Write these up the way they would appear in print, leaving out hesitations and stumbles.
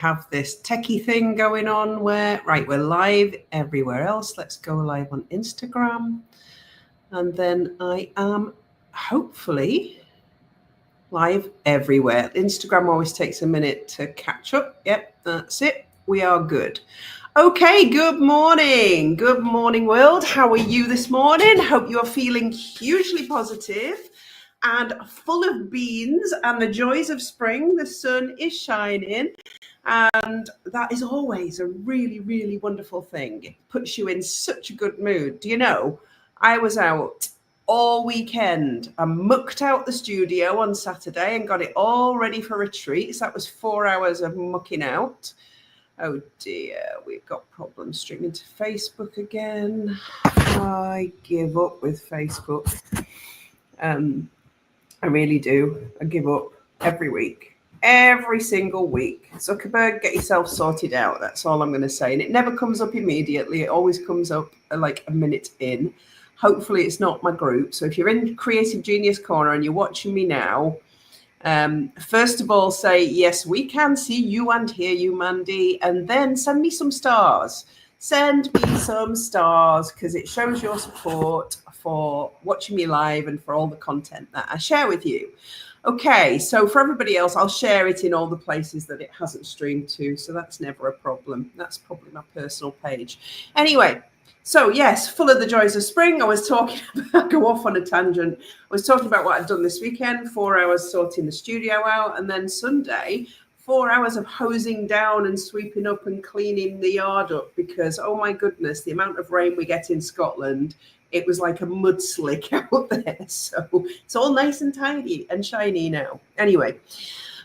have this techie thing going on where, right, we're live everywhere else. Let's go live on Instagram. And then I am hopefully live everywhere. Instagram always takes a minute to catch up. Yep, that's it. We are good. Okay, good morning. Good morning, world. How are you this morning? Hope you're feeling hugely positive and full of beans and the joys of spring. The sun is shining. And that is always a really, really wonderful thing. It puts you in such a good mood. Do you know, I was out all weekend. I mucked out the studio on Saturday and got it all ready for retreats. That was 4 hours of mucking out. Oh dear, we've got problems streaming to Facebook again. I give up with Facebook. I really do. I give up every week. Every single week. Zuckerberg, get yourself sorted out. That's all I'm going to say. And it never comes up immediately. It always comes up like a minute in. Hopefully it's not my group. So if you're in Creative Genius Corner and you're watching me now, first of all, say, yes, we can see you and hear you, Mandy. And then send me some stars. Send me some stars because it shows your support for watching me live and for all the content that I share with you. Okay, so for everybody else, I'll share it in all the places that it hasn't streamed to. So that's never a problem. That's probably my personal page. Anyway, so yes, full of the joys of spring. I was talking about, go off on a tangent. I was talking about what I'd done this weekend, 4 hours sorting the studio out. And then Sunday, 4 hours of hosing down and sweeping up and cleaning the yard up because, oh my goodness, the amount of rain we get in Scotland, it was like a mud slick out there. So it's all nice and tidy and shiny now. Anyway,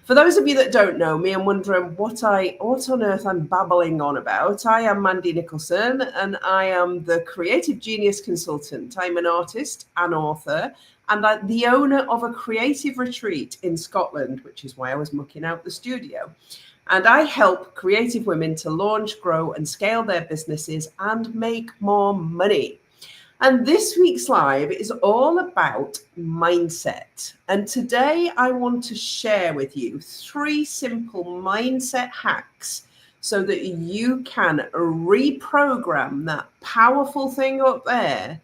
for those of you that don't know me and wondering what on earth I'm babbling on about, I am Mandy Nicholson and I am the Creative Genius Consultant. I'm an artist, an author, and I'm the owner of a creative retreat in Scotland, which is why I was mucking out the studio. And I help creative women to launch, grow, and scale their businesses and make more money. And this week's live is all about mindset. And today I want to share with you 3 simple mindset hacks so that you can reprogram that powerful thing up there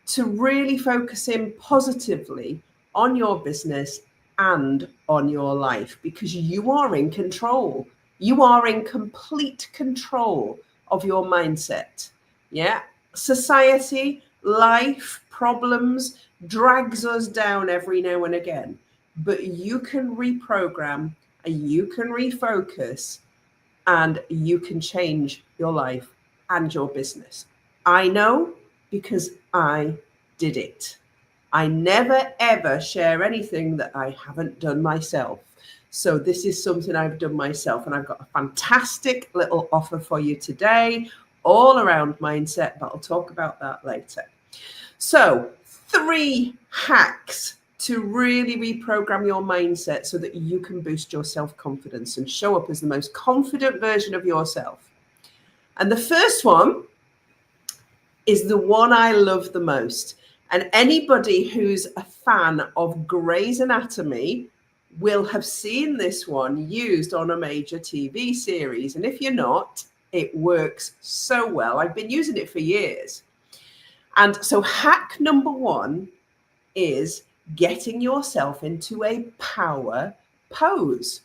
to really focus in positively on your business and on your life, because you are in control. You are in complete control of your mindset. Yeah. Society, life, problems drags us down every now and again, but you can reprogram and you can refocus and you can change your life and your business. I know because I did it. I never ever share anything that I haven't done myself. So this is something I've done myself, and I've got a fantastic little offer for you today all around mindset, but I'll talk about that later. So 3 hacks to really reprogram your mindset so that you can boost your self-confidence and show up as the most confident version of yourself. And the first one is the one I love the most. And anybody who's a fan of Grey's Anatomy will have seen this one used on a major TV series. And if you're not, it works so well. I've been using it for years. And so hack number 1 is getting yourself into a power pose.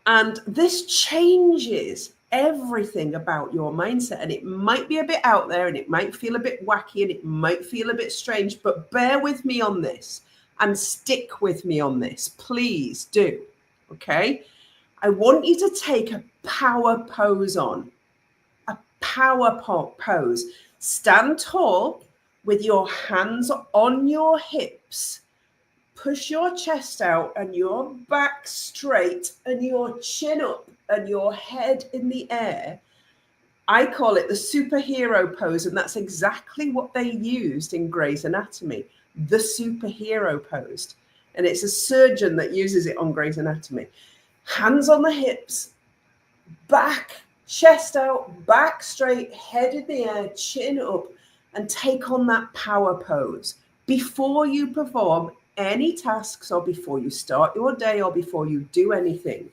And this changes everything about your mindset. And it might be a bit out there and it might feel a bit wacky and it might feel a bit strange, but bear with me on this and stick with me on this. Please do. Okay. I want you to take a power pose on. A power pose. Stand tall with your hands on your hips. Push your chest out and your back straight and your chin up and your head in the air. I call it the superhero pose, and that's exactly what they used in Grey's Anatomy, the superhero pose. And it's a surgeon that uses it on Grey's Anatomy. Hands on the hips, back, chest out, back straight, head in the air, chin up, and take on that power pose before you perform any tasks or before you start your day or before you do anything.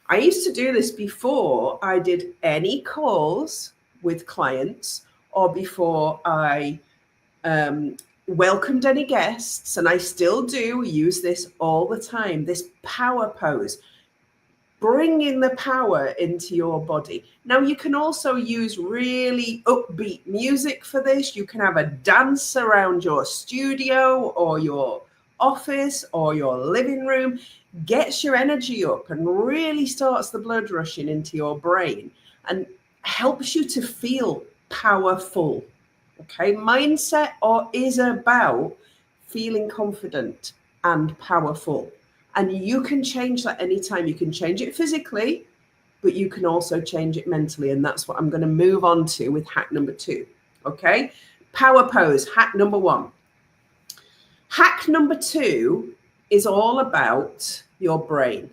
I used to do this before I did any calls with clients or before I welcomed any guests, and I still do use this all the time, this power pose, bringing the power into your body. Now, you can also use really upbeat music for this. You can have a dance around your studio or your office or your living room, gets your energy up and really starts the blood rushing into your brain and helps you to feel powerful. Okay, mindset is about feeling confident and powerful. And you can change that anytime. You can change it physically, but you can also change it mentally. And that's what I'm going to move on to with hack number 2. Okay, power pose, hack number 1. Hack number 2 is all about your brain.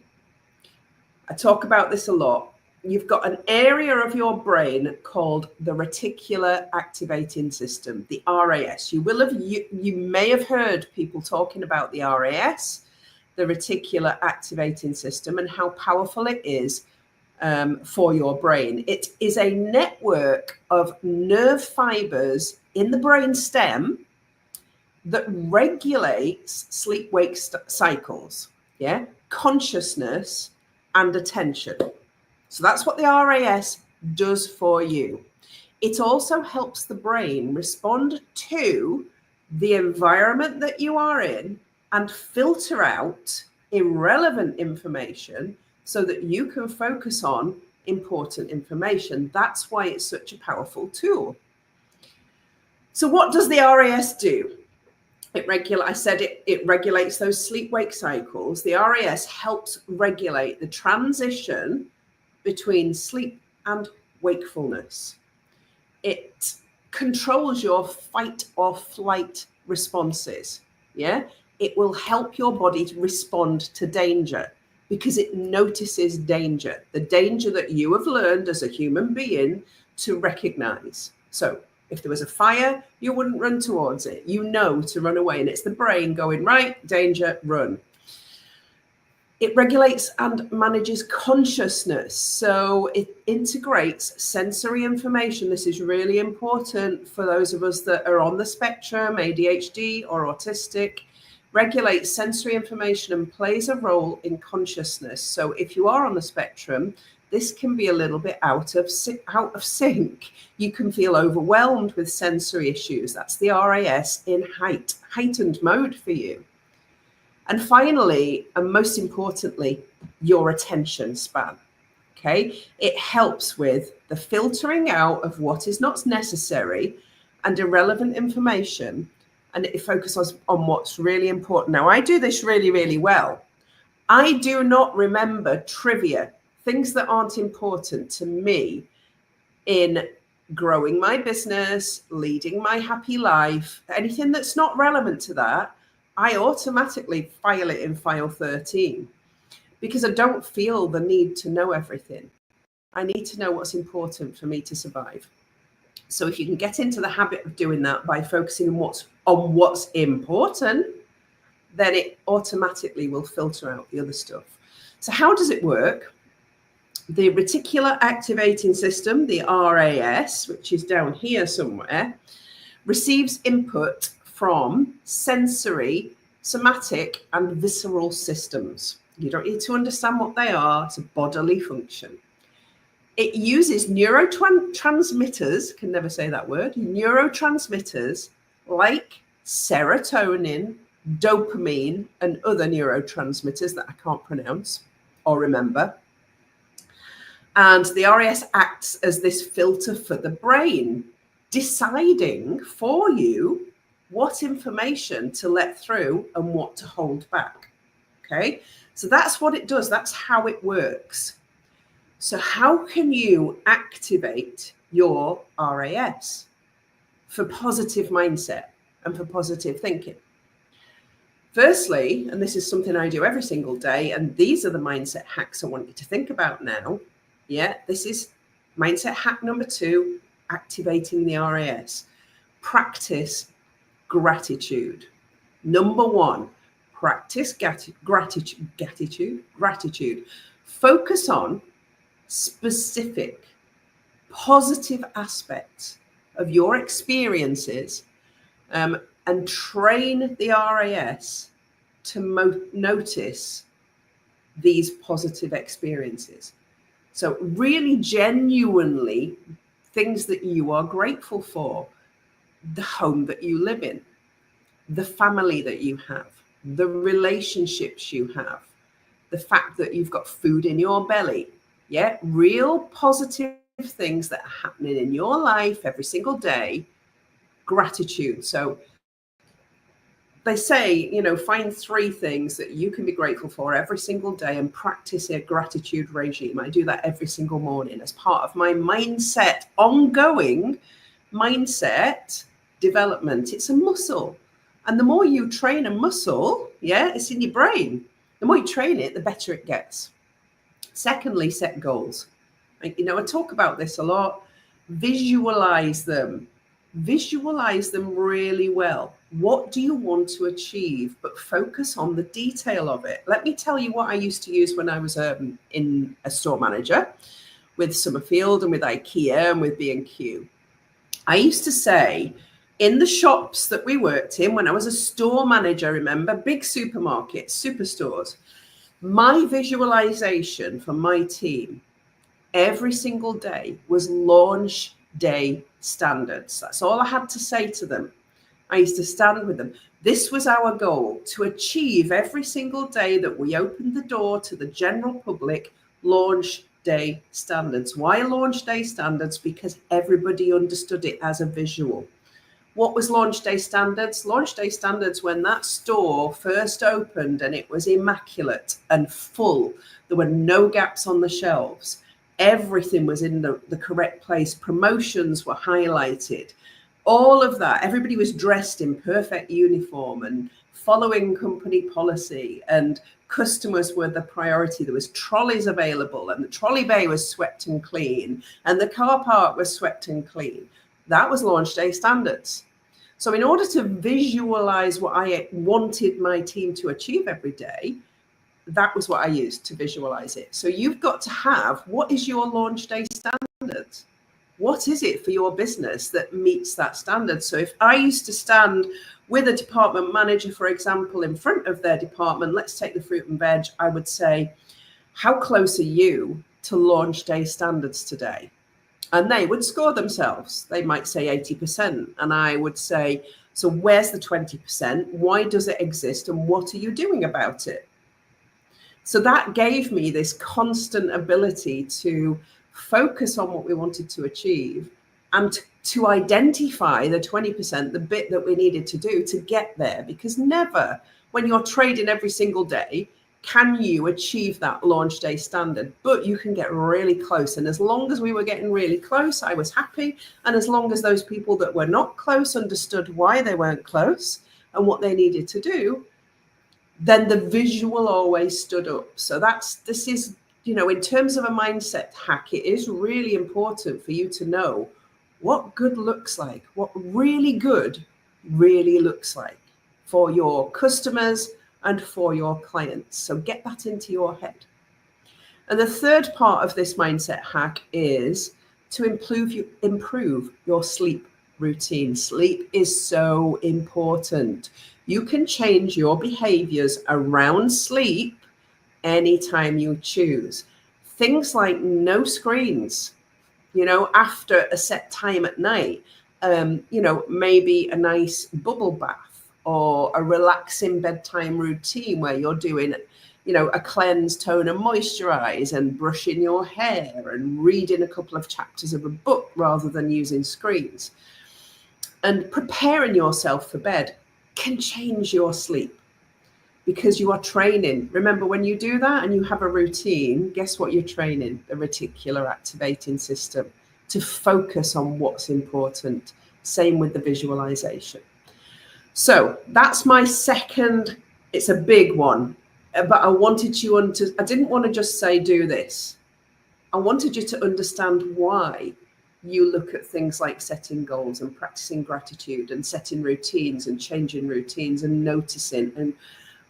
I talk about this a lot. You've got an area of your brain called the reticular activating system, the RAS. You may have heard people talking about the RAS, the reticular activating system, and how powerful it is for your brain. It is a network of nerve fibers in the brain stem that regulates sleep-wake cycles, consciousness and attention. So that's what the RAS does for you. It also helps the brain respond to the environment that you are in and filter out irrelevant information so that you can focus on important information. That's why it's such a powerful tool. So what does the RAS do? It regulates those sleep-wake cycles. The RAS helps regulate the transition between sleep and wakefulness. It controls your fight or flight responses. It will help your body to respond to danger because it notices danger, the danger that you have learned as a human being to recognize. So if there was a fire, you wouldn't run towards it. You know to run away, and it's the brain going, right, danger, run. It regulates and manages consciousness. So it integrates sensory information. This is really important for those of us that are on the spectrum, ADHD or autistic. Regulates sensory information and plays a role in consciousness. So if you are on the spectrum, this can be a little bit out of sync. You can feel overwhelmed with sensory issues. That's the RAS in heightened mode for you. And finally, and most importantly, your attention span. Okay, it helps with the filtering out of what is not necessary and irrelevant information, and it focuses on what's really important. Now, I do this really, really well. I do not remember trivia, things that aren't important to me in growing my business, leading my happy life, anything that's not relevant to that. I automatically file it in file 13 because I don't feel the need to know everything. I need to know what's important for me to survive. So if you can get into the habit of doing that by focusing on what's important, then it automatically will filter out the other stuff. So how does it work? The reticular activating system, the RAS, which is down here somewhere, receives input from sensory, somatic, and visceral systems. You don't need to understand what they are. It's a bodily function. It uses neurotransmitters, can never say that word, neurotransmitters like serotonin, dopamine, and other neurotransmitters that I can't pronounce or remember. And the RAS acts as this filter for the brain, deciding for you what information to let through and what to hold back. Okay, so that's what it does. That's how it works. So how can you activate your RAS for positive mindset and for positive thinking? Firstly, and this is something I do every single day, and these are the mindset hacks I want you to think about now. This is mindset hack number 2, activating the RAS. Practice gratitude. Number 1, practice gratitude Focus on specific positive aspects of your experiences, and train the RAS to notice these positive experiences. So really genuinely things that you are grateful for, the home that you live in, the family that you have, the relationships you have, the fact that you've got food in your belly. Yeah, real positive things that are happening in your life every single day. Gratitude. So they say, you know, find 3 things that you can be grateful for every single day and practice a gratitude regime. I do that every single morning as part of my mindset, ongoing mindset development. It's a muscle. And the more you train a muscle, yeah, it's in your brain. The more you train it, the better it gets. Secondly, set goals. You know, I talk about this a lot. Visualize them. Visualize them really well. What do you want to achieve? But focus on the detail of it. Let me tell you what I used to use when I was in a store manager with Summerfield and with IKEA and with B&Q. I used to say, in the shops that we worked in when I was a store manager, remember, big supermarkets, superstores, my visualization for my team every single day was launch day standards. That's all I had to say to them. I used to stand with them. This was our goal, to achieve every single day that we opened the door to the general public, launch day standards. Why launch day standards? Because everybody understood it as a visual. What was launch day standards? Launch day standards, when that store first opened and it was immaculate and full, there were no gaps on the shelves. Everything was in the correct place. Promotions were highlighted. All of that. Everybody was dressed in perfect uniform and following company policy, and customers were the priority. There was trolleys available, and the trolley bay was swept and clean, and the car park was swept and clean. That was launch day standards. So in order to visualize what I wanted my team to achieve every day, that was what I used to visualize it. So you've got to have, what is your launch day standards? What is it for your business that meets that standard? So if I used to stand with a department manager, for example, in front of their department, let's take the fruit and veg, I would say, how close are you to launch day standards today? And they would score themselves. They might say 80%. And I would say, so where's the 20%? Why does it exist? And what are you doing about it? So that gave me this constant ability to focus on what we wanted to achieve and to identify the 20%, the bit that we needed to do to get there. Because never, when you're trading every single day, can you achieve that launch day standard, but you can get really close. And as long as we were getting really close, I was happy. And as long as those people that were not close understood why they weren't close and what they needed to do, then the visual always stood up. So this is, you know, in terms of a mindset hack, it is really important for you to know what good looks like, what really good really looks like for your customers and for your clients. So get that into your head. And the third part of this mindset hack is to improve your sleep routine. Sleep is so important. You can change your behaviors around sleep anytime you choose. Things like no screens, you know, after a set time at night, you know, maybe a nice bubble bath or a relaxing bedtime routine where you're doing, you know, a cleanse, tone and moisturize and brushing your hair and reading a couple of chapters of a book rather than using screens. And preparing yourself for bed can change your sleep because you are training. Remember, when you do that and you have a routine, guess what you're training? The reticular activating system to focus on what's important. Same with the visualization. So that's my second, it's a big one, but I wanted you I didn't want to just say, do this. I wanted you to understand why you look at things like setting goals and practicing gratitude and setting routines and changing routines and noticing. And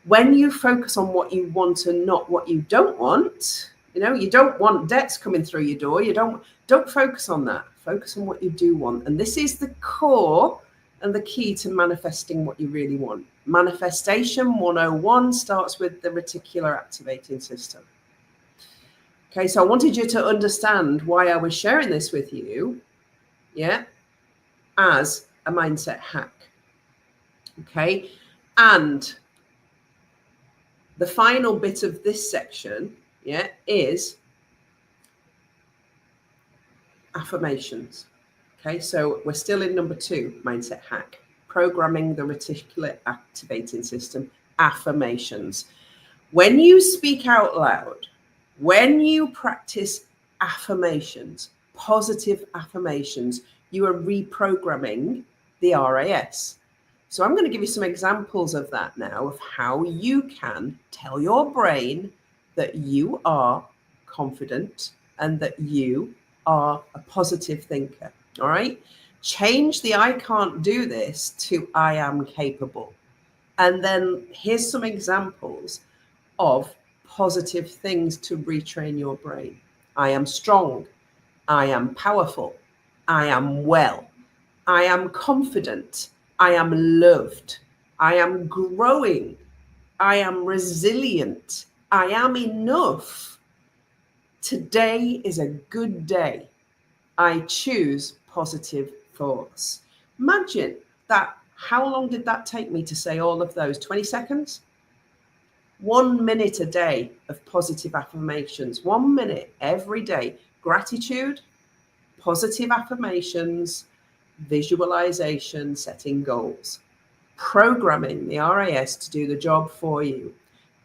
when you focus on what you want and not what you don't want, You don't want debts coming through your door. You don't focus on that. Focus on what you do want. And this is the core and the key to manifesting what you really want. Manifestation 101 starts with the reticular activating system. Okay, so I wanted you to understand why I was sharing this with you, as a mindset hack. Okay, and the final bit of this section, is affirmations. Okay, so we're still in number 2, mindset hack, programming the reticular activating system, affirmations. When you speak out loud, when you practice affirmations, positive affirmations, you are reprogramming the RAS. So I'm going to give you some examples of that now, of how you can tell your brain that you are confident and that you are a positive thinker. All right. Change the I can't do this to I am capable. And then here's some examples of positive things to retrain your brain. I am strong. I am powerful. I am well. I am confident. I am loved. I am growing. I am resilient. I am enough. Today is a good day. I choose positive thoughts. Imagine that. How long did that take me to say all of those? 20 seconds? 1 minute a day of positive affirmations. 1 minute every day. Gratitude, positive affirmations, visualization, setting goals. Programming the RAS to do the job for you.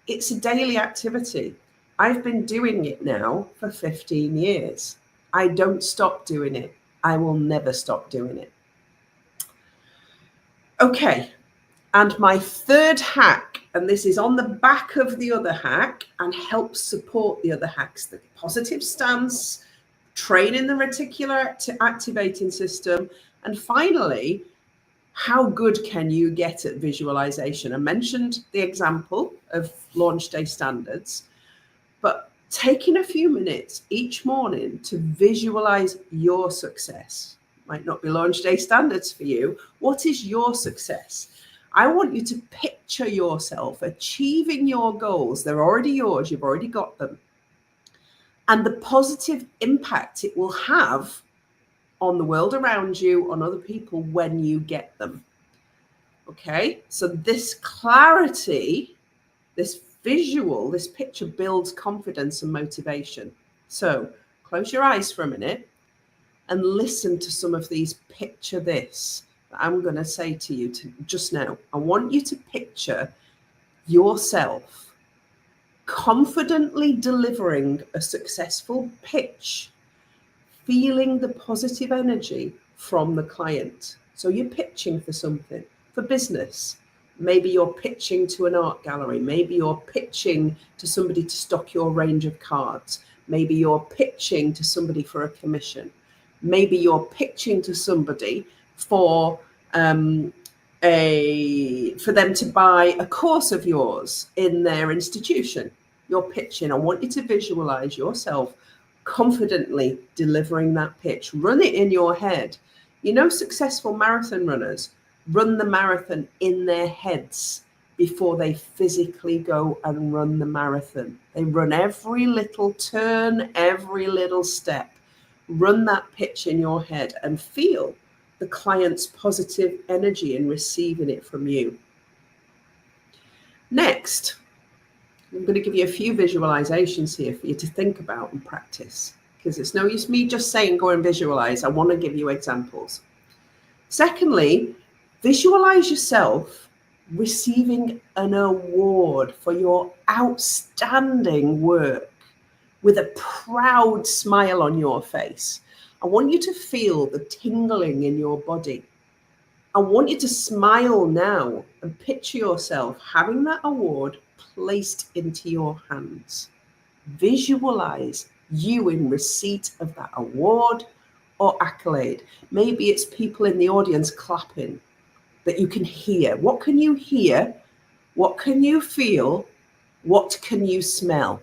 It's a daily activity. I've been doing it now for 15 years. I don't stop doing it. I will never stop doing it. Okay, and my third hack, and this is on the back of the other hack and helps support the other hacks, the positive stance, training the reticular activating system, and finally, how good can you get at visualization? I mentioned the example of launch day standards, but taking a few minutes each morning to visualize your success. Might not be launch day standards for you. What is your success? I want you to picture yourself achieving your goals. They're already yours. You've already got them. And the positive impact it will have on the world around you, on other people when you get them. Okay, so this clarity, this visual, this picture builds confidence and motivation. So close your eyes for a minute and listen to some of these picture this that I'm going to say to you just now. I want you to picture yourself confidently delivering a successful pitch, feeling the positive energy from the client. So you're pitching for something, for business. Maybe you're pitching to an art gallery. Maybe you're pitching to somebody to stock your range of cards. Maybe you're pitching to somebody for a commission. Maybe you're pitching to somebody for them to buy a course of yours in their institution. You're pitching. I want you to visualize yourself confidently delivering that pitch. Run it in your head. Successful marathon runners run the marathon in their heads before they physically go and run the marathon. They run every little turn, every little step. Run that pitch in your head and feel the client's positive energy in receiving it from you. Next, I'm going to give you a few visualizations here for you to think about and practice, because it's no use me just saying go and visualize. I want to give you examples. Secondly, visualize yourself receiving an award for your outstanding work with a proud smile on your face. I want you to feel the tingling in your body. I want you to smile now and picture yourself having that award placed into your hands. Visualize you in receipt of that award or accolade. Maybe it's people in the audience clapping that you can hear. What can you hear? What can you feel? What can you smell?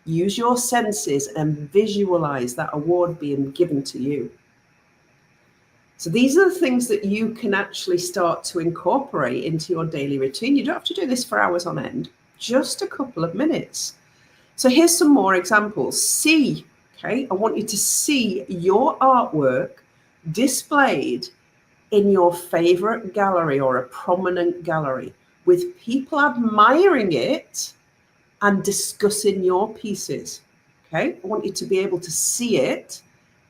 Use your senses and visualize that award being given to you. So these are the things that you can actually start to incorporate into your daily routine. You don't have to do this for hours on end, just a couple of minutes. So here's some more examples. See, okay, I want you to see your artwork displayed in your favorite gallery or a prominent gallery with people admiring it and discussing your pieces. Okay, I want you to be able to see it,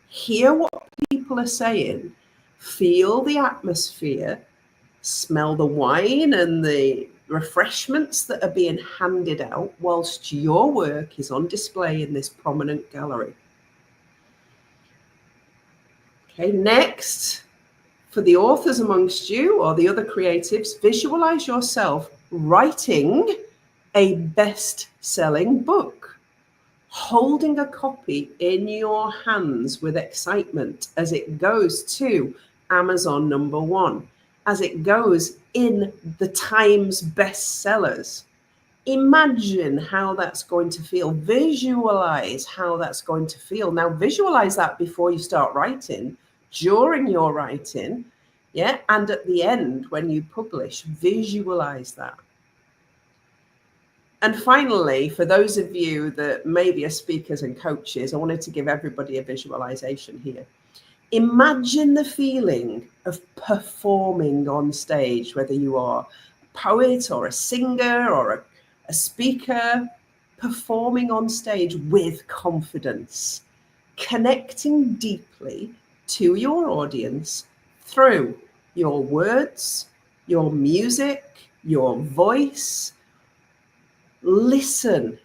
hear what people are saying, feel the atmosphere, smell the wine and the refreshments that are being handed out whilst your work is on display in this prominent gallery. Okay, next, for the authors amongst you or the other creatives, visualize yourself writing a best-selling book, holding a copy in your hands with excitement as it goes to Amazon #1, as it goes in the Times bestsellers. Imagine how that's going to feel. Visualize how that's going to feel. Now, visualize that before you start writing, during your writing, yeah, and at the end when you publish, visualize that. And finally, for those of you that maybe are speakers and coaches, I wanted to give everybody a visualization here. Imagine the feeling of performing on stage, whether you are a poet or a singer or a speaker, performing on stage with confidence, connecting deeply to your audience through your words, your music, your voice. Listen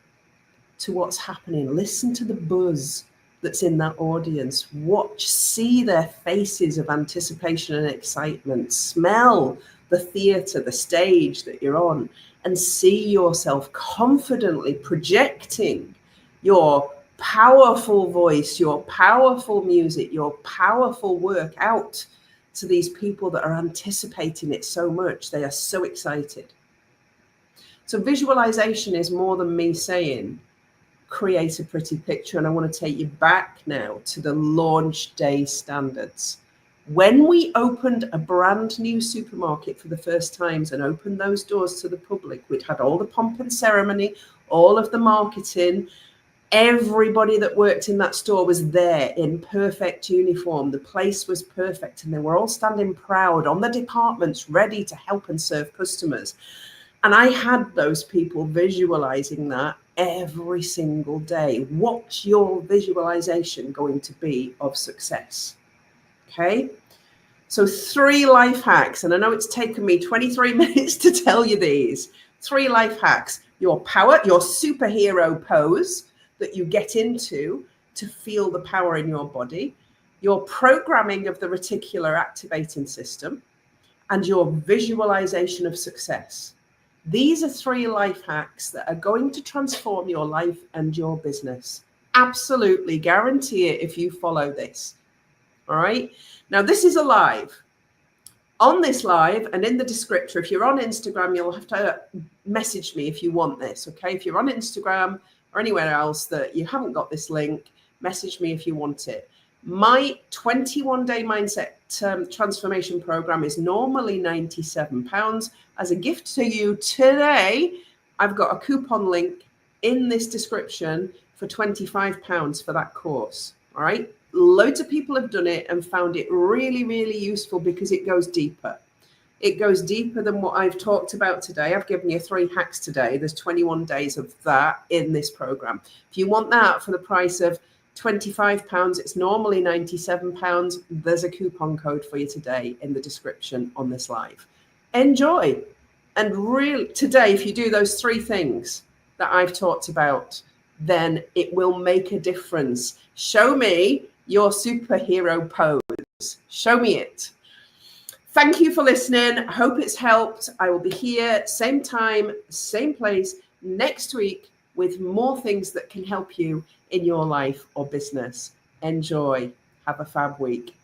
to what's happening. Listen to the buzz that's in that audience. Watch, see their faces of anticipation and excitement. Smell the theatre, the stage that you're on, and see yourself confidently projecting your powerful voice, your powerful music, your powerful work out to these people that are anticipating it so much. They are so excited. So visualization is more than me saying, create a pretty picture. And I want to take you back now to the launch day standards. When we opened a brand new supermarket for the first times and opened those doors to the public, we'd had all the pomp and ceremony, all of the marketing, everybody that worked in that store was there in perfect uniform. The place was perfect and they were all standing proud on the departments, ready to help and serve customers. And I had those people visualizing that every single day. What's your visualization going to be of success? Okay. So 3 life hacks. And I know it's taken me 23 minutes to tell you these. 3 life hacks. Your power, your superhero pose that you get into to feel the power in your body. Your programming of the reticular activating system. And your visualization of success. These are 3 life hacks that are going to transform your life and your business. Absolutely guarantee it if you follow this. All right. Now, this is a live. On this live and in the descriptor, if you're on Instagram, you'll have to message me if you want this. Okay. If you're on Instagram or anywhere else that you haven't got this link, message me if you want it. My 21-day mindset transformation program is normally £97. As a gift to you today, I've got a coupon link in this description for £25 for that course. All right. Loads of people have done it and found it really, really useful because it goes deeper. It goes deeper than what I've talked about today. I've given you 3 hacks today. There's 21 days of that in this program. If you want that for the price of £25, it's normally £97. There's a coupon code for you today in the description on this live. Enjoy. And really today, if you do those 3 things that I've talked about, then it will make a difference. Show me your superhero pose. Show me it. Thank you for listening. I hope it's helped. I will be here same time, same place next week with more things that can help you in your life or business. Enjoy. Have a fab week.